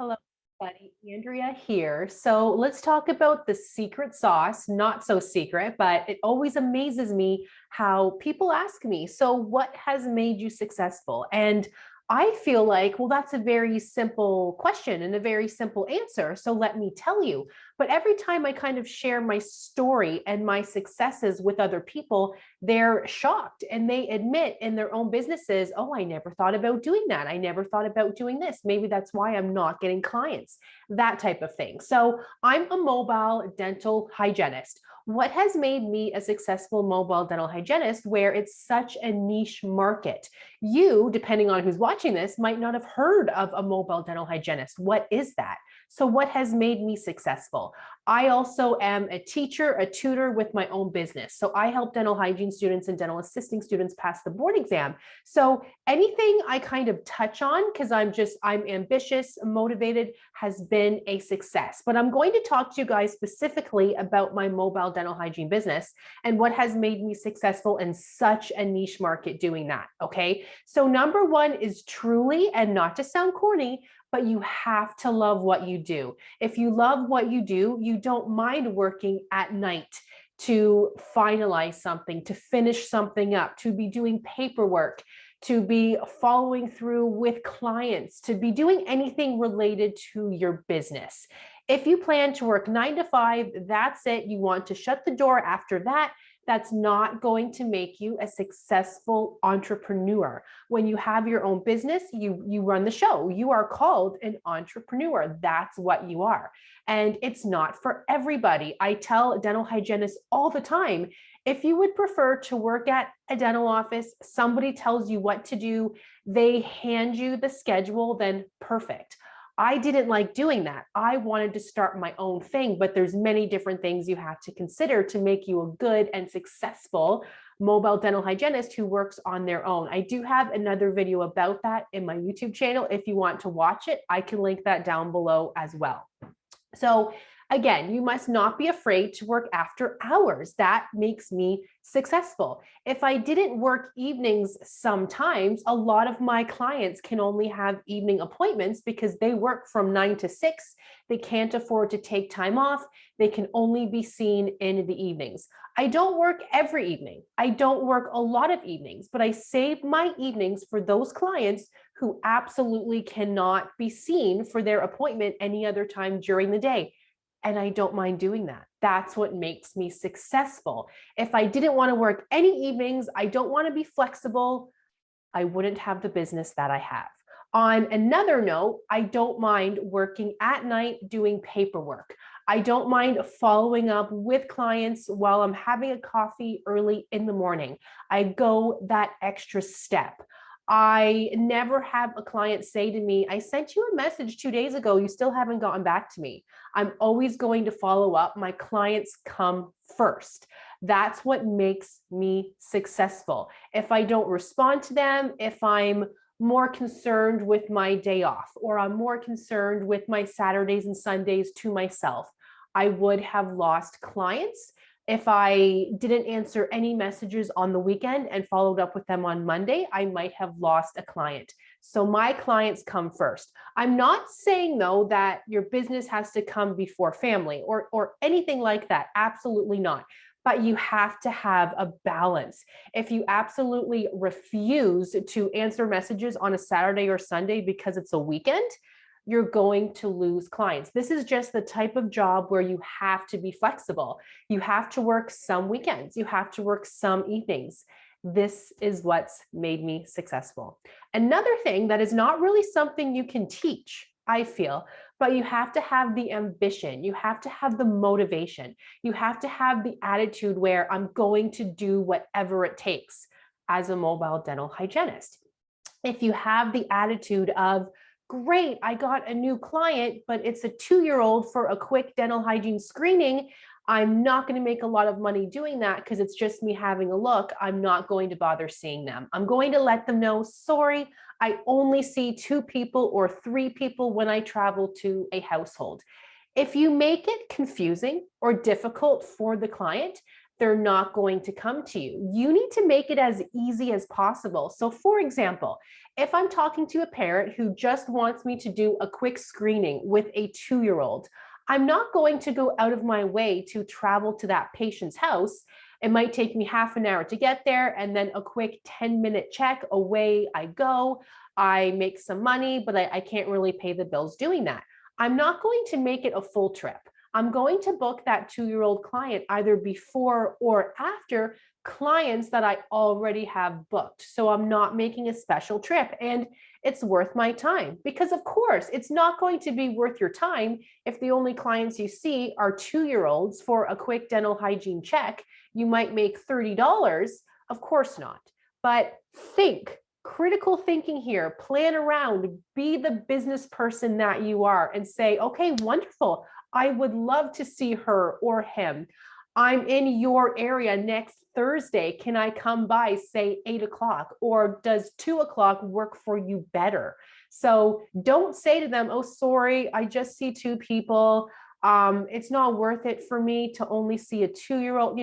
Hello, buddy. Andrea here. So let's talk about the secret sauce. Not so secret, but it always amazes me how people ask me, so what has made you successful? And I feel like, well, that's a very simple question and a very simple answer. So let me tell you. But every time I kind of share my story and my successes with other people, they're shocked and they admit in their own businesses, oh, I never thought about doing that. I never thought about doing this. Maybe that's why I'm not getting clients, that type of thing. So I'm a mobile dental hygienist. What has made me a successful mobile dental hygienist where it's such a niche market? You, depending on who's watching this, might not have heard of a mobile dental hygienist. What is that? So what has made me successful? I also am a teacher, a tutor with my own business. So I help dental hygiene students and dental assisting students pass the board exam. So anything I kind of touch on, because I'm ambitious, motivated, has been a success. But I'm going to talk to you guys specifically about my mobile dental hygiene business and what has made me successful in such a niche market doing that. Okay. So number one is truly, and not to sound corny, but you have to love what you do. If you love what you do, you don't mind working at night to finalize something, to finish something up, to be doing paperwork, to be following through with clients, to be doing anything related to your business. If you plan to work 9 to 5, that's it. You want to shut the door after that. That's not going to make you a successful entrepreneur. When you have your own business, you run the show. You are called an entrepreneur. That's what you are. And it's not for everybody. I tell dental hygienists all the time, if you would prefer to work at a dental office, somebody tells you what to do, they hand you the schedule, then perfect. I didn't like doing that. I wanted to start my own thing, but there's many different things you have to consider to make you a good and successful mobile dental hygienist who works on their own. I do have another video about that in my YouTube channel. If you want to watch it, I can link that down below as well. So again, you must not be afraid to work after hours. That makes me successful. If I didn't work evenings sometimes, a lot of my clients can only have evening appointments because they work from 9 to 6. They can't afford to take time off. They can only be seen in the evenings. I don't work every evening. I don't work a lot of evenings, but I save my evenings for those clients who absolutely cannot be seen for their appointment any other time during the day. And I don't mind doing that. That's what makes me successful. If I didn't want to work any evenings, I don't want to be flexible, I wouldn't have the business that I have. On another note, I don't mind working at night doing paperwork. I don't mind following up with clients while I'm having a coffee early in the morning. I go that extra step. I never have a client say to me, I sent you a message 2 days ago, you still haven't gotten back to me. I'm always going to follow up. My clients come first. That's what makes me successful. If I don't respond to them, if I'm more concerned with my day off, or I'm more concerned with my Saturdays and Sundays to myself, I would have lost clients. If I didn't answer any messages on the weekend and followed up with them on Monday, I might have lost a client. So my clients come first. I'm not saying though that your business has to come before family or anything like that. Absolutely not. But you have to have a balance. If you absolutely refuse to answer messages on a Saturday or Sunday because it's a weekend, you're going to lose clients. This is just the type of job where you have to be flexible. You have to work some weekends. You have to work some evenings. This is what's made me successful. Another thing that is not really something you can teach, I feel, but you have to have the ambition. You have to have the motivation. You have to have the attitude where I'm going to do whatever it takes as a mobile dental hygienist. If you have the attitude of, great, I got a new client, but it's a 2-year-old for a quick dental hygiene screening, I'm not going to make a lot of money doing that because it's just me having a look. I'm not going to bother seeing them. I'm going to let them know, sorry, I only see 2 people or 3 people when I travel to a household. If you make it confusing or difficult for the client, they're not going to come to you. You need to make it as easy as possible. So for example, if I'm talking to a parent who just wants me to do a quick screening with a 2-year-old, I'm not going to go out of my way to travel to that patient's house. It might take me half an hour to get there, and then a quick 10-minute check, away I go. I make some money, but I can't really pay the bills doing that. I'm not going to make it a full trip. I'm going to book that 2-year-old client either before or after clients that I already have booked. So I'm not making a special trip, and it's worth my time, because of course it's not going to be worth your time if the only clients you see are 2-year-olds for a quick dental hygiene check. You might make $30. Of course not. But think, critical thinking here, plan around, be the business person that you are, and say, okay, wonderful. I would love to see her or him. I'm in your area next Thursday. Can I come by, say 8 o'clock? Or does 2 o'clock work for you better? So don't say to them, oh, sorry, I just see 2 people. It's not worth it for me to only see a 2-year-old.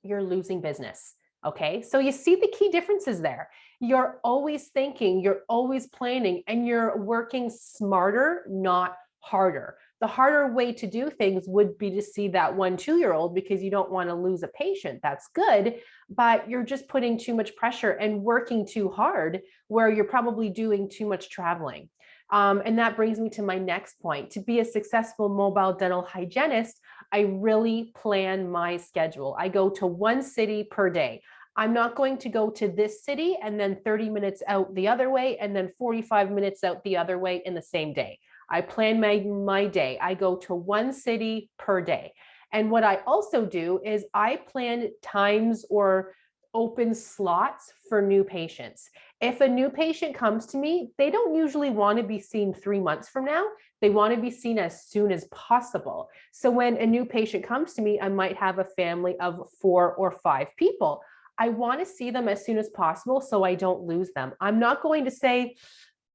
You're losing business. Okay, so you see the key differences there. You're always thinking, you're always planning, and you're working smarter, not harder. The harder way to do things would be to see that 1 2-year-old because you don't want to lose a patient. That's good, but you're just putting too much pressure and working too hard where you're probably doing too much traveling. And that brings me to my next point. To be a successful mobile dental hygienist, I really plan my schedule. I go to 1 city per day. I'm not going to go to this city and then 30 minutes out the other way and then 45 minutes out the other way in the same day. I plan my day. I go to 1 city per day. And what I also do is I plan times or open slots for new patients. If a new patient comes to me, they don't usually want to be seen 3 months from now. They want to be seen as soon as possible. So when a new patient comes to me, I might have a family of 4 or 5 people. I want to see them as soon as possible so I don't lose them. I'm not going to say,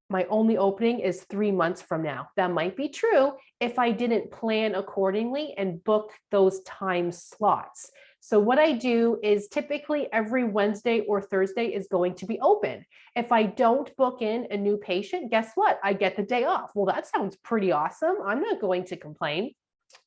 my only opening is 3 months from now. That might be true if I didn't plan accordingly and book those time slots. So what I do is typically every Wednesday or Thursday is going to be open. If I don't book in a new patient, guess what? I get the day off. Well, that sounds pretty awesome. I'm not going to complain,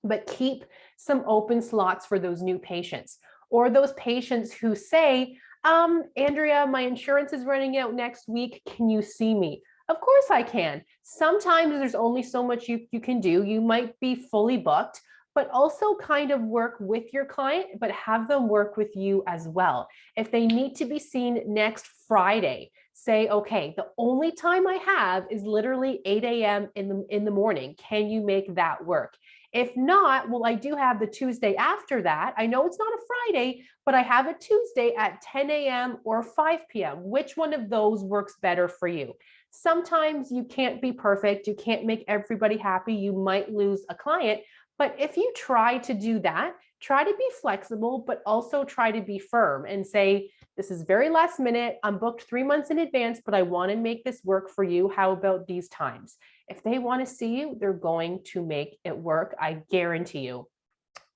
but keep some open slots for those new patients or those patients who say, Andrea, my insurance is running out next week. Can you see me? Of course I can. Sometimes there's only so much you can do. You might be fully booked, but also kind of work with your client, but have them work with you as well. If they need to be seen next Friday, say, okay, the only time I have is literally 8 a.m. in the morning. Can you make that work? If not, well, I do have the Tuesday after that. I know it's not a Friday, but I have a Tuesday at 10 a.m. or 5 p.m. Which one of those works better for you? Sometimes you can't be perfect. You can't make everybody happy. You might lose a client. But if you try to do that, try to be flexible, but also try to be firm and say, this is very last minute. I'm booked 3 months in advance, but I want to make this work for you. How about these times? If they want to see you, they're going to make it work. I guarantee you.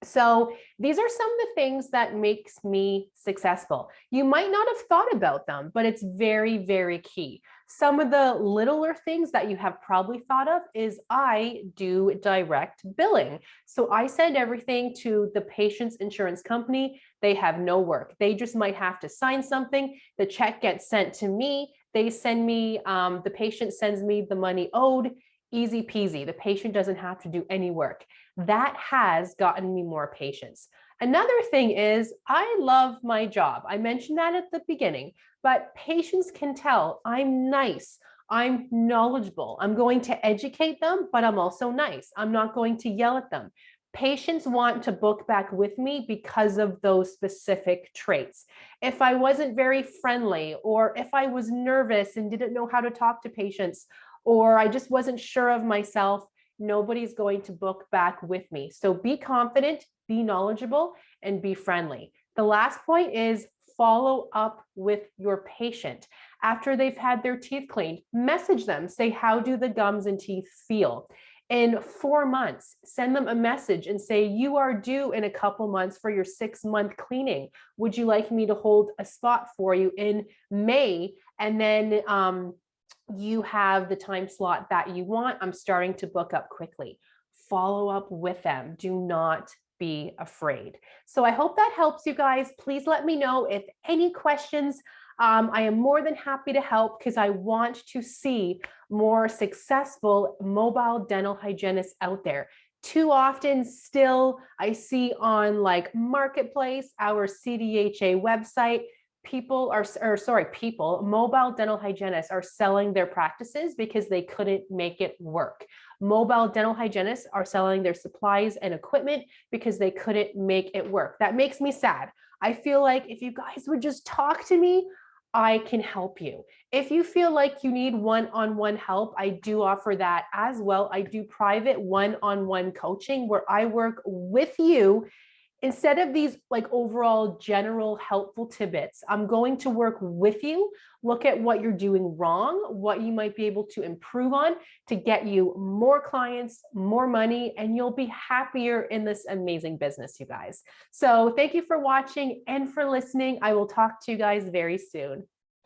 So these are some of the things that makes me successful. You might not have thought about them, but it's very, very key. Some of the littler things that you have probably thought of is I do direct billing. So I send everything to the patient's insurance company. They have no work. They just might have to sign something. The check gets sent to me. They send me, the patient sends me the money owed. Easy peasy. The patient doesn't have to do any work. That has gotten me more patients. Another thing is I love my job. I mentioned that at the beginning, but patients can tell I'm nice. I'm knowledgeable. I'm going to educate them, but I'm also nice. I'm not going to yell at them. Patients want to book back with me because of those specific traits. If I wasn't very friendly, or if I was nervous and didn't know how to talk to patients, or I just wasn't sure of myself, nobody's going to book back with me. So be confident, be knowledgeable, and be friendly. The last point is follow up with your patient. After they've had their teeth cleaned, message them, say, how do the gums and teeth feel? in 4 months. Send them a message and say, you are due in a couple months for your 6-month cleaning. Would you like me to hold a spot for you in May? And then you have the time slot that you want. I'm starting to book up quickly. Follow up with them. Do not be afraid. So I hope that helps you guys. Please let me know if any questions. I am more than happy to help because I want to see more successful mobile dental hygienists out there. Too often still I see on like Marketplace, our CDHA website, mobile dental hygienists are selling their practices because they couldn't make it work. Mobile dental hygienists are selling their supplies and equipment because they couldn't make it work. That makes me sad. I feel like if you guys would just talk to me, I can help you. If you feel like you need one-on-one help, I do offer that as well. I do private one-on-one coaching where I work with you. Instead of these like overall general helpful tidbits, I'm going to work with you, look at what you're doing wrong, what you might be able to improve on to get you more clients, more money, and you'll be happier in this amazing business, you guys. So thank you for watching and for listening. I will talk to you guys very soon.